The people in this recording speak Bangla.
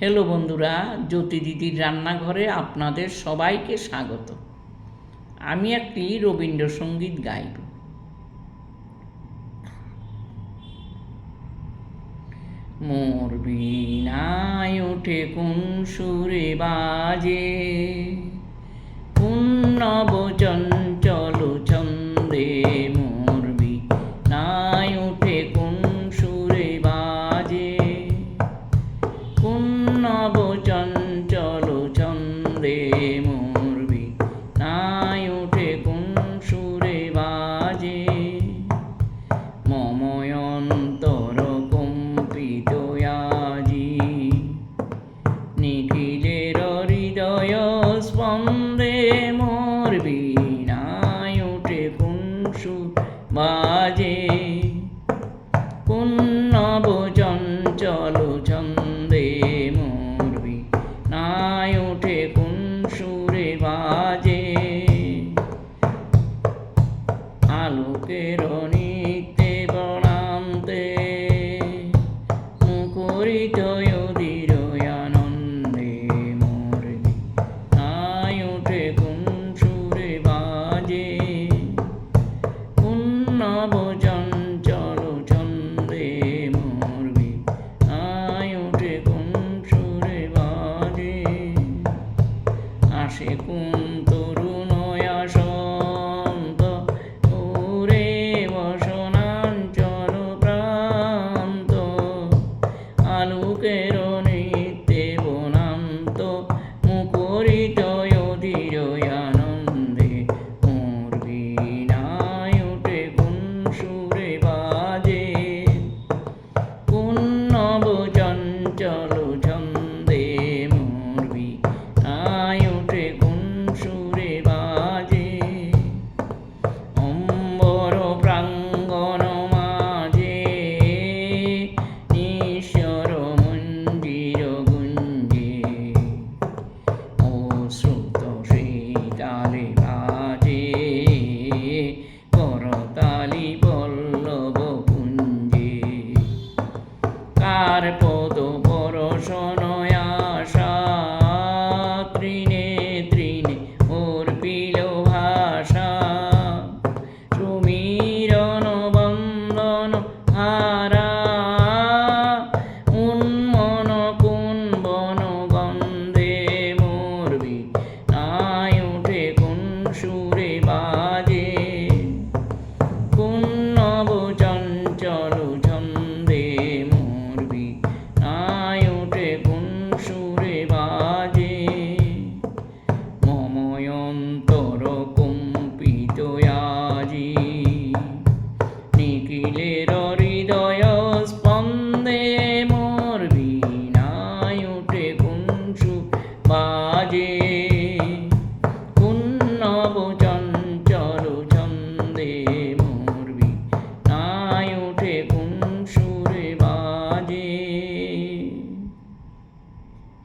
হ্যালো বন্ধুরা, জ্যোতি দিদির রান্নাঘরে আপনাদের সবাইকে স্বাগত। আমি একটি রবীন্দ্রসঙ্গীত গাইব। মোর বীণায় ওঠে কোন সুরে বাজে, কোন নব চঞ্চল ছন্দে। মোর বীণায় ওঠে কোন সুরে বাজে, কোন নব চঞ্চল ছন্দে। মোর বীণায় ওঠে কোন সুরে বাজে, মময় অন্তর কম্পিত আজি। নিখিলের হৃদয় স্পন্দে মোর বীণায় ওঠে কোন সুর বাজে, কোন নব চঞ্চল ছন্দে। মোর বীণায় ওঠে কোন সুরে বাজে, আলোকের নিত্যে বনান্তে মুখরিত অধীর আনন্দে। মোর বীণায় ওঠে কোন সুরে বাজে, কোন নব চঞ্চল ছন্দে। মোর বীণায় ওঠে কোন সুরে বাজে, আসে কোন তরুণ আসন্ত ওরে বসনাঞ্চল প্রান্ত। আলোকের নিত্যে বনান্ত মুখরিত অধীর আনন্দে। মোর বীণায় ওঠে কোন সুরে বাজে, কোন নব চঞ্চল ছন্দে। মোর বীণায় ওঠে কোন সুরে বাজে, অম্বর প্রাঙ্গণ মাঝে নিঃস্বর মঞ্জির গুঞ্জে। অশ্রুত সেই তালে বাজে, করতালি পল্লব কুঞ্জে। কার পদ পরশন